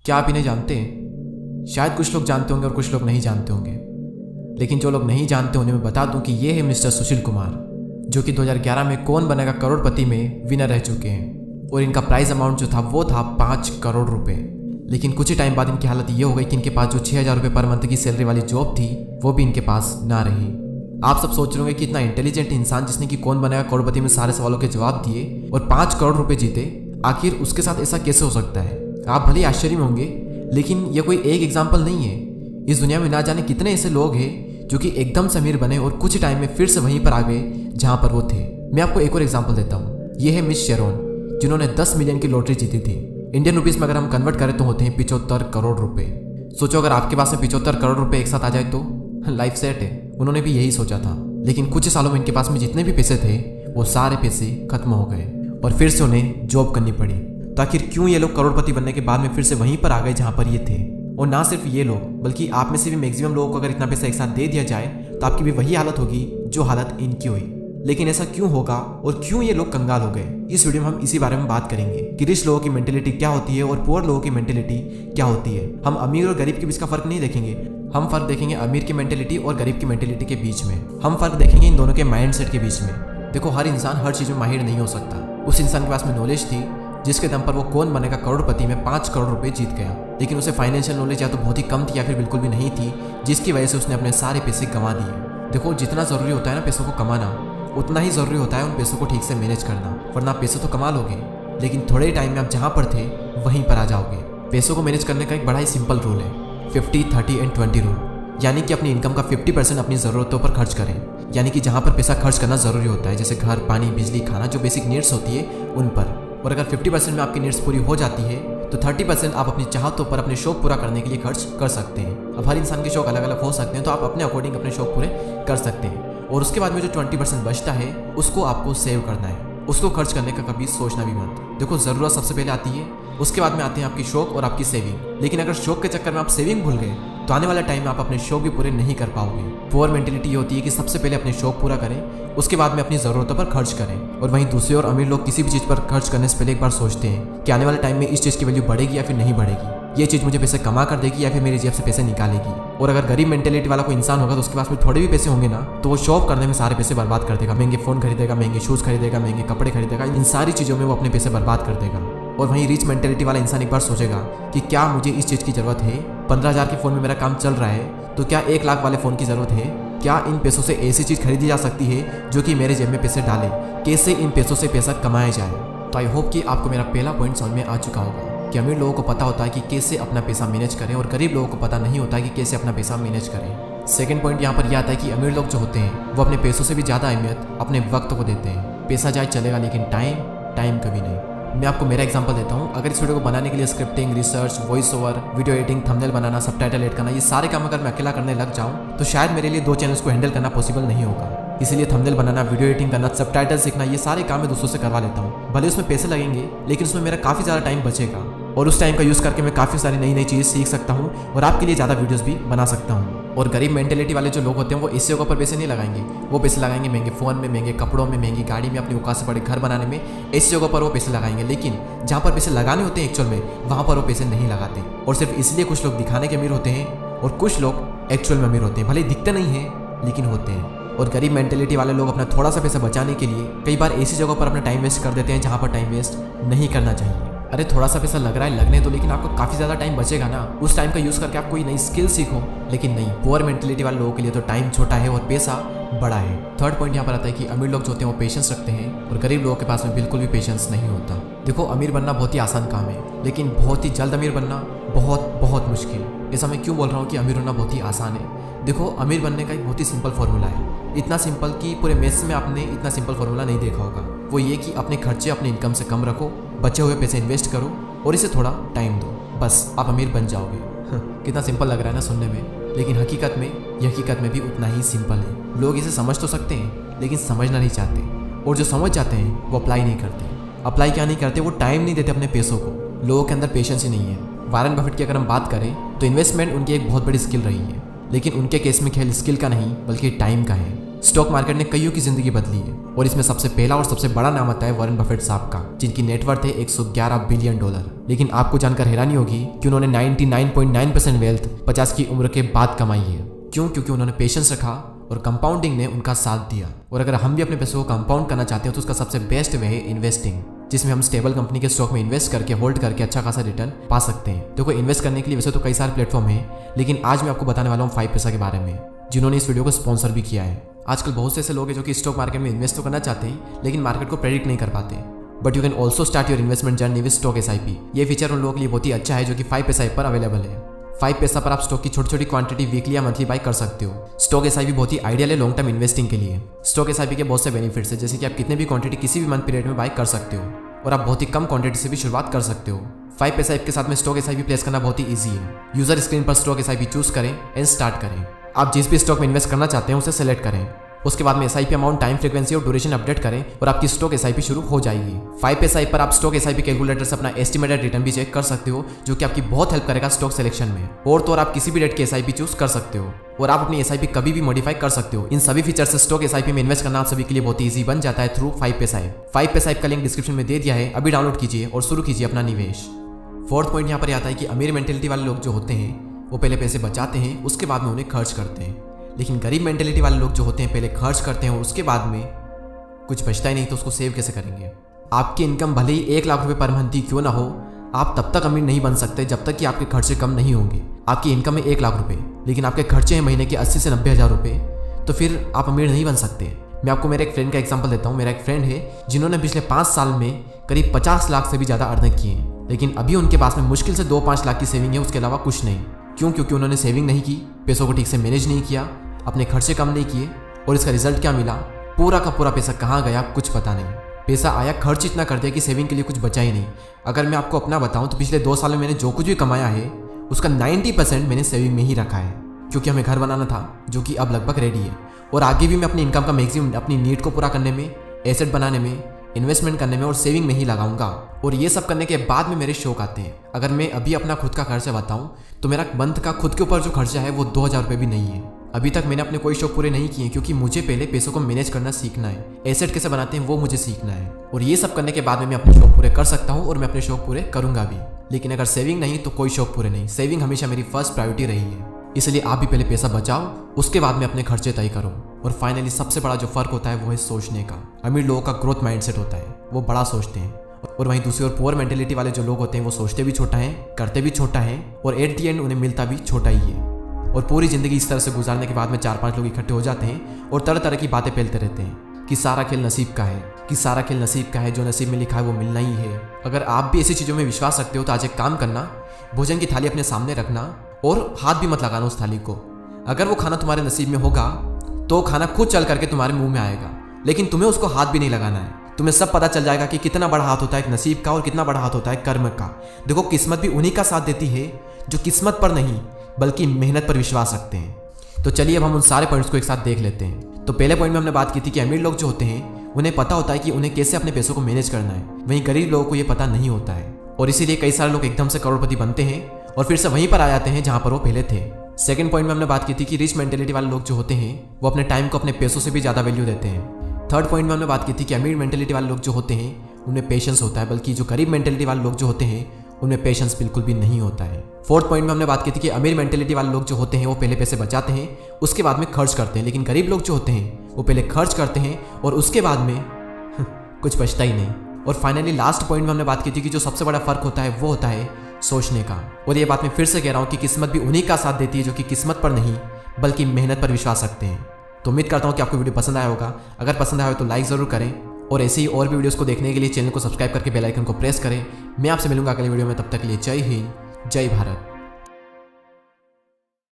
क्या आप इन्हें जानते हैं? शायद कुछ लोग जानते होंगे और कुछ लोग नहीं जानते होंगे, लेकिन जो लोग नहीं जानते उन्हें मैं बता दूं कि ये है मिस्टर सुशील कुमार, जो कि 2011 में कौन बनेगा करोड़पति में विनर रह चुके हैं। और इनका प्राइज अमाउंट जो था वो था 5 करोड़ रुपए। लेकिन कुछ ही टाइम बाद इनकी हालत ये हो गई कि इनके पास जो 6,000 रुपये पर मंथ की सैलरी वाली जॉब थी वो भी इनके पास ना रही। आप सब सोच रहे होंगे कि इतना इंटेलिजेंट इंसान जिसने कि कौन बनेगा करोड़पति में सारे सवालों के जवाब दिए और 5 करोड़ रुपए जीते, आखिर उसके साथ ऐसा कैसे हो सकता है? आप भले आश्चर्य में होंगे, लेकिन यह कोई एक एग्जाम्पल नहीं है। इस दुनिया में ना जाने कितने ऐसे लोग हैं जो कि एकदम से अमीर बने और कुछ टाइम में फिर से वहीं पर आ गए जहां पर वो थे। मैं आपको एक और एग्जाम्पल देता हूँ। ये है मिस शेरोन, जिन्होंने 10 मिलियन की लॉटरी जीती थी। इंडियन रुपीज में अगर हम कन्वर्ट करें तो होते हैं 75 करोड़ रुपए। सोचो अगर आपके पास में 75 करोड़ रुपए एक साथ आ जाए तो लाइफ सेट है। उन्होंने भी यही सोचा था, लेकिन कुछ सालों में इनके पास में जितने भी पैसे थे वो सारे पैसे खत्म हो गए और फिर से उन्हें जॉब करनी पड़ी। तो आखिर क्यों ये लोग करोड़पति बनने के बाद में फिर से वहीं पर आ गए जहां पर ये थे? और ना सिर्फ ये लोग, बल्कि आप में से भी मैक्सिमम लोगों को अगर इतना पैसा एक साथ दे दिया जाए तो आपकी भी वही हालत होगी जो हालत इनकी हुई। लेकिन ऐसा क्यों होगा और क्यों ये लोग कंगाल हो गए? इस वीडियो में हम इसी बारे में बात करेंगे कि रिच लोगों की मेंटेलिटी क्या होती है और पुअर लोगों की मेंटेलिटी क्या होती है। हम अमीर और गरीब के बीच का फर्क नहीं देखेंगे, हम फर्क देखेंगे अमीर की मेंटेलिटी और गरीब की मेंटेलिटी के बीच में। हम फर्क देखेंगे इन दोनों के माइंडसेट के बीच में। देखो, हर इंसान हर चीज में माहिर नहीं हो सकता। उस इंसान के पास में नॉलेज थी जिसके दम पर वो कौन बनेगा करोड़पति में 5 करोड़ रुपए जीत गया, लेकिन उसे फाइनेंशियल नॉलेज या तो बहुत ही कम थी या फिर बिल्कुल भी नहीं थी, जिसकी वजह से उसने अपने सारे पैसे गंवा दिए। देखो, जितना जरूरी होता है ना पैसों को कमाना, उतना ही जरूरी होता है उन पैसों को ठीक से मैनेज करना। वरना पैसे तो कमा लोगे, लेकिन थोड़े टाइम में आप जहाँ पर थे वहीं पर आ जाओगे। पैसों को मैनेज करने का एक बड़ा ही सिंपल रूल है, 50, 30 एंड 20 रूल। यानी कि अपनी इनकम का 50% अपनी ज़रूरतों पर खर्च करें। यानी कि जहाँ पर पैसा खर्च करना ज़रूरी होता है, जैसे घर, पानी, बिजली, खाना, जो बेसिक नीड्स होती है उन पर। और अगर 50% में आपकी नीड्स पूरी हो जाती है तो 30% आप अपनी चाहतों पर अपने शौक पूरा करने के लिए खर्च कर सकते हैं। अब हर इंसान के शौक अलग अलग हो सकते हैं, तो आप अपने अकॉर्डिंग अपने शौक पूरे कर सकते हैं। और उसके बाद में जो 20% बचता है उसको आपको सेव करना है। उसको खर्च करने का कभी सोचना भी मत। देखो, ज़रूरत सबसे पहले आती है, उसके बाद में आते हैं आपकी शौक और आपकी सेविंग। लेकिन अगर शौक के चक्कर में आप सेविंग भूल गए तो आने वाला टाइम में आप अपने शौक भी पूरे नहीं कर पाओगे। पुअर मेंटेलिटी ये होती है कि सबसे पहले अपने शौक पूरा करें, उसके बाद में अपनी ज़रूरतों पर खर्च करें। और वहीं दूसरे और अमीर लोग किसी भी चीज़ पर खर्च करने से पहले एक बार सोचते हैं कि आने वाले टाइम में इस चीज़ की वैल्यू बढ़ेगी या फिर नहीं बढ़ेगी, ये चीज़ मुझे पैसे कमा कर देगी या फिर मेरी जेब से पैसे निकालेगी। और अगर गरीब मेंटेलिटी वाला कोई इंसान होगा तो उसके पास में थोड़े भी पैसे होंगे ना, तो वो शॉप करने में सारे पैसे बर्बाद कर देगा। महंगे फ़ोन खरीदेगा, महंगे शूज़ खरीदेगा, महंगे कपड़े खरीदेगा, इन सारी चीज़ों में वो अपने पैसे बर्बाद कर देगा। और वहीं रिच मेंटेलिटी वाला इंसान एक बार सोचेगा कि क्या मुझे इस चीज़ की ज़रूरत है? 15,000 के फ़ोन में मेरा काम चल रहा है, तो क्या 1 लाख वाले फ़ोन की ज़रूरत है? क्या इन पैसों से ऐसी चीज़ खरीदी जा सकती है जो कि मेरे जेब में पैसे डाले? कैसे इन पैसों से पैसा कमाया जाए? तो आई होप कि आपको मेरा पहला पॉइंट समझ में आ चुका होगा कि अमीर लोगों को पता होता है कि कैसे अपना पैसा मैनेज करें और गरीब लोगों को पता नहीं होता है कि कैसे अपना पैसा मैनेज करें। सेकंड पॉइंट यहाँ पर यह आता है कि अमीर लोग जो होते हैं वो अपने पैसों से भी ज़्यादा अहमियत अपने वक्त को देते हैं। पैसा जाए चलेगा, लेकिन टाइम कभी नहीं। मैं आपको मेरा एग्जांपल देता हूँ। अगर इस वीडियो को बनाने के लिए scripting, research, voice over, video editing, thumbnail बनाना, सबटाइटल ऐड करना, ये सारे काम अगर मैं अकेला करने लग जाऊँ तो शायद मेरे लिए 2 चैनल्स को हैंडल करना पॉसिबल नहीं होगा। इसीलिए थंबनेल बनाना, वीडियो एडिटिंग करना, सबटाइटल सीखना, ये सारे काम मैं दूसरों से करवा लेता हूँ। भले उसमें पैसे लगेंगे, लेकिन उसमें मेरा काफ़ी ज़्यादा टाइम बचेगा और उस टाइम का यूज़ करके मैं काफ़ी सारी नई चीज़ सीख सकता हूँ और आपके लिए ज़्यादा वीडियोज़ भी बना सकता हूँ। और गरीब मेंटेलिटी वाले जो लोग होते हैं वो इससे ऊपर पैसे नहीं लगाएंगे। वो पैसे लगाएंगे महंगे फ़ोन में, महंगे कपड़ों में, महंगी गाड़ी में, अपनी औकात से बड़े घर बनाने में, ऐसी जगहों पर वो पैसे लगाएंगे। लेकिन जहाँ पर पैसे लगाने होते हैं एक्चुअल में, वहाँ पर वो पैसे नहीं लगाते। और सिर्फ इसलिए कुछ लोग दिखाने के अमीर होते हैं और कुछ लोग एक्चुअल में अमीर होते हैं। भले दिखते नहीं हैं लेकिन होते हैं। और गरीब मेंटेलिटी वाले लोग अपना थोड़ा सा पैसा बचाने के लिए कई बार ऐसी जगहों पर अपना टाइम वेस्ट कर देते हैं जहाँ पर टाइम वेस्ट नहीं करना चाहिए। अरे थोड़ा सा पैसा लग रहा है, लगने दो, लेकिन आपको काफ़ी ज़्यादा टाइम बचेगा ना। उस टाइम का यूज़ करके आप कोई नई स्किल सीखो। लेकिन नहीं, पुअर मेंटेलिटी वाले लोगों के लिए तो टाइम छोटा है और पैसा बड़ा है। थर्ड पॉइंट यहाँ पर आता है कि अमीर लोग जो होते हैं वो पेशेंस रखते हैं और गरीब लोगों के पास में बिल्कुल भी पेशेंस नहीं होता। देखो, अमीर बनना बहुत ही आसान काम है, लेकिन बहुत ही जल्द अमीर बनना बहुत मुश्किल। ऐसा मैं क्यों बोल रहा हूँ कि अमीर होना बहुत ही आसान है? देखो, अमीर बनने का एक बहुत ही सिंपल फॉर्मूला है। इतना सिंपल कि पूरे मैथ्स में आपने इतना सिंपल फॉर्मूला नहीं देखा होगा। वो ये कि अपने खर्चे अपने इनकम से कम रखो, बचे हुए पैसे इन्वेस्ट करो और इसे थोड़ा टाइम दो, बस आप अमीर बन जाओगे। कितना सिंपल लग रहा है ना सुनने में, लेकिन हकीकत में भी उतना ही सिंपल है। लोग इसे समझ तो सकते हैं लेकिन समझना नहीं चाहते, और जो समझ जाते हैं वो अप्लाई नहीं करते। अप्लाई क्या नहीं करते, वो टाइम नहीं देते अपने पैसों को। लोगों के अंदर पेशेंस ही नहीं है। वारेन बफेट की अगर हम बात करें तो इन्वेस्टमेंट उनकी एक बहुत बड़ी स्किल रही है, लेकिन उनके केस में खेल स्किल का नहीं बल्कि टाइम का है। स्टॉक मार्केट ने कईयों की जिंदगी बदली है और इसमें सबसे पहला और सबसे बड़ा नाम आता है वॉरेन बफेट साहब का, जिनकी नेटवर्थ है $111 बिलियन। लेकिन आपको जानकर हैरानी होगी कि उन्होंने 99.9% वेल्थ 50 की उम्र के बाद कमाई है। क्यों? क्योंकि उन्होंने पेशेंस रखा और कंपाउंडिंग ने उनका साथ दिया। और अगर हम भी अपने पैसों को कंपाउंड करना चाहते हैं तो उसका सबसे बेस्ट वे है इन्वेस्टिंग, जिसमें हम स्टेबल कंपनी के स्टॉक में इन्वेस्ट करके होल्ड करके अच्छा खासा रिटर्न पा सकते हैं। देखो, इन्वेस्ट करने के लिए वैसे तो कई सारे प्लेटफॉर्म हैं, लेकिन आज मैं आपको बताने वाला हूँ 5 पैसा के बारे में, जिन्होंने इस वीडियो को स्पॉन्सर भी किया है। आजकल बहुत से ऐसे लोग हैं जो कि स्टॉक मार्केट में इन्वेस्ट तो करना चाहते हैं लेकिन मार्केट को प्रेडिक्ट नहीं कर पाते। But you can also start your investment journey with stock SIP। ये फीचर उन लोगों के लिए बहुत ही अच्छा है जो कि 5 पैसा पर अवेलेबल है। 5 पैसा पर आप स्टॉक की छोटी छोटी क्वांटिटी वीकली या मंथली बाय कर सकते हो। स्टॉक SIP बहुत ही आइडियल है लॉन्ग टर्म इन्वेस्टिंग के लिए। स्टॉक SIP के बहुत से बेनिफिट्स है, जैसे कि आप कितने भी क्वांटिटी किसी भी मंथ पीरियड में बाय कर सकते हो और आप बहुत ही कम क्वांटिटी से भी शुरुआत कर सकते हो। 5 पैसा ऐप के साथ में स्टॉक SIP प्लेस करना बहुत ही ईजी है। यूजर स्क्रीन पर स्टॉक SIP चूज करें एंड स्टार्ट करें। आप जिस भी स्टॉक में इन्वेस्ट करना चाहते हैं उसे सेलेक्ट करें। उसके बाद में SIP अमाउंट, टाइम, फ्रीक्वेंसी और ड्यूरेशन अपडेट करें और आपकी स्टॉक SIP शुरू हो जाएगी। 5 पैसा ऐप पर आप स्टॉक SIP कैलकुलेटर से अपना एस्टिमेटेड रिटर्न भी चेक कर सकते हो, जो कि आपकी बहुत हेल्प करेगा स्टॉक सिलेक्शन में। और तो और आप किसी भी डेट के SIP चूज कर सकते हो और आप अपनी SIP कभी भी मॉडिफाई कर सकते हो। इन सभी फीचर से स्टॉक SIP में इन्वेस्ट करना आप सभी के लिए बहुत ईजी बन जाता है थ्रू 5 पैसा ऐप। 5 पैसा ऐप का लिंक डिस्क्रिप्शन में दे दिया है, अभी डाउनलोड कीजिए और शुरू कीजिए अपना निवेश। 4th पॉइंट यहाँ पर आता है कि अमीर मेंटेलिटी वाले लोग जो होते हैं वो पहले पैसे बचाते हैं, उसके बाद में उन्हें खर्च करते हैं। लेकिन गरीब मेंटेलिटी वाले लोग जो होते हैं पहले खर्च करते हैं और उसके बाद में कुछ बचता ही नहीं तो उसको सेव कैसे करेंगे। आपकी इनकम भले ही 1 लाख रुपए पर मंथ ही क्यों ना हो, आप तब तक अमीर नहीं बन सकते जब तक कि आपके खर्चे कम नहीं होंगे। आपकी इनकम है 1 लाख रुपए, लेकिन आपके खर्चे हैं महीने के 80 से 90 हज़ार रुपए, तो फिर आप अमीर नहीं बन सकते। मैं आपको मेरे एक फ्रेंड का एग्जाम्पल देता हूँ। मेरा एक फ्रेंड है जिन्होंने पिछले 5 साल में करीब 50 लाख से भी ज़्यादा अर्न किए हैं, लेकिन अभी उनके पास में मुश्किल से 2-5 लाख की सेविंग है, उसके अलावा कुछ नहीं। क्यों? क्योंकि उन्होंने सेविंग नहीं की, पैसों को ठीक से मैनेज नहीं किया, अपने खर्चे कम नहीं किए और इसका रिजल्ट क्या मिला? पूरा का पूरा पैसा कहाँ गया कुछ पता नहीं। पैसा आया, खर्च इतना कर दिया कि सेविंग के लिए कुछ बचा ही नहीं। अगर मैं आपको अपना बताऊं तो पिछले 2 साल में मैंने जो कुछ भी कमाया है उसका 90% मैंने सेविंग में ही रखा है, क्योंकि हमें घर बनाना था जो कि अब लगभग रेडी है। और आगे भी मैं अपनी इनकम का मैक्सिमम अपनी नीड को पूरा करने में, एसेट बनाने में, इन्वेस्टमेंट करने में और सेविंग में ही लगाऊंगा। और ये सब करने के बाद में मेरे शौक आते हैं। अगर मैं अभी अपना खुद का खर्चा बताऊं तो मेरा मंथ का खुद के ऊपर जो खर्चा है वो 2000 रुपये भी नहीं है। अभी तक मैंने अपने कोई शौक पूरे नहीं किए, क्योंकि मुझे पहले पैसों को मैनेज करना सीखना है, एसेट कैसे बनाते हैं वो मुझे सीखना है। और ये सब करने के बाद में मैं अपने शौक पूरे कर सकता हूँ और मैं अपने शौक पूरे करूंगा भी। लेकिन अगर सेविंग नहीं तो कोई शौक पूरे नहीं। सेविंग हमेशा मेरी फर्स्ट प्रायोरिटी रही है, इसलिए आप भी पहले पैसा बचाओ, उसके बाद में अपने खर्चे तय करो। और फाइनली सबसे बड़ा जो फर्क होता है वो है सोचने का। अमीर लोगों का ग्रोथ माइंडसेट होता है, वो बड़ा सोचते हैं, और वहीं दूसरी ओर पुअर मेंटेलिटी वाले जो लोग होते हैं वो सोचते भी छोटा है, करते भी छोटा है और एट दी एंड उन्हें मिलता भी छोटा ही है। और पूरी जिंदगी इस तरह से गुजारने के बाद में 4-5 लोग इकट्ठे हो जाते हैं और तरह तरह की बातें फैलते रहते हैं कि सारा खेल नसीब का है, कि सारा खेल नसीब का है, जो नसीब में लिखा है वो मिलना ही है। अगर आप भी ऐसी चीज़ों में विश्वास रखते हो तो आज एक काम करना, भोजन की थाली अपने सामने रखना और हाथ भी मत लगाना उस थाली को। अगर वो खाना तुम्हारे नसीब में होगा तो खाना खुद चल करके तुम्हारे मुंह में आएगा, लेकिन तुम्हें उसको हाथ भी नहीं लगाना है। तुम्हें सब पता चल जाएगा कि कितना बड़ा हाथ होता है एक नसीब का और कितना बड़ा हाथ होता है कर्म का। देखो, किस्मत भी उन्हीं का साथ देती है जो किस्मत पर नहीं बल्कि मेहनत पर विश्वास रखते हैं। तो चलिए अब हम उन सारे पॉइंट्स को एक साथ देख लेते हैं। तो पहले पॉइंट में हमने बात की थी कि अमीर लोग जो होते हैं उन्हें पता होता है कि उन्हें कैसे अपने पैसों को मैनेज करना है, वहीं गरीब लोगों को ये पता नहीं होता है और इसीलिए कई सारे लोग एकदम से करोड़पति बनते हैं और फिर से वहीं पर आ जाते हैं जहां पर वो पहले थे। सेकंड पॉइंट में हमने बात की थी कि रिच मेंटेलिटी वाले लोग जो होते हैं वो अपने टाइम को अपने पैसों से भी ज़्यादा वैल्यू देते हैं। थर्ड पॉइंट में हमने बात की थी कि अमीर मेंटेलिटी वाले लोग जो होते हैं उनमें पेशेंस होता है, बल्कि जो गरीब मेंटेलिटी वाले लोग जो होते हैं उनमें पेशेंस बिल्कुल भी नहीं होता है। फोर्थ पॉइंट में हमने बात की थी कि अमीर मेंटेलिटी वाले लोग जो होते हैं वो पहले पैसे बचाते हैं, उसके बाद में खर्च करते हैं, लेकिन गरीब लोग जो होते हैं वो पहले खर्च करते हैं और उसके बाद में कुछ बचता ही नहीं। और फाइनली लास्ट पॉइंट में हमने बात की थी कि जो सबसे बड़ा फर्क होता है वो होता है सोचने का। और ये बात मैं फिर से कह रहा हूँ कि किस्मत भी उन्हीं का साथ देती है जो कि किस्मत पर नहीं बल्कि मेहनत पर विश्वास रखते हैं। तो उम्मीद करता हूँ कि आपको वीडियो पसंद आया होगा। अगर पसंद आया हो तो लाइक ज़रूर करें और ऐसे ही और भी वीडियोस को देखने के लिए चैनल को सब्सक्राइब करके बेल आइकन को प्रेस करें। मैं आपसे मिलूंगा अगले वीडियो में, तब तक के लिए जय हिंद, जय भारत।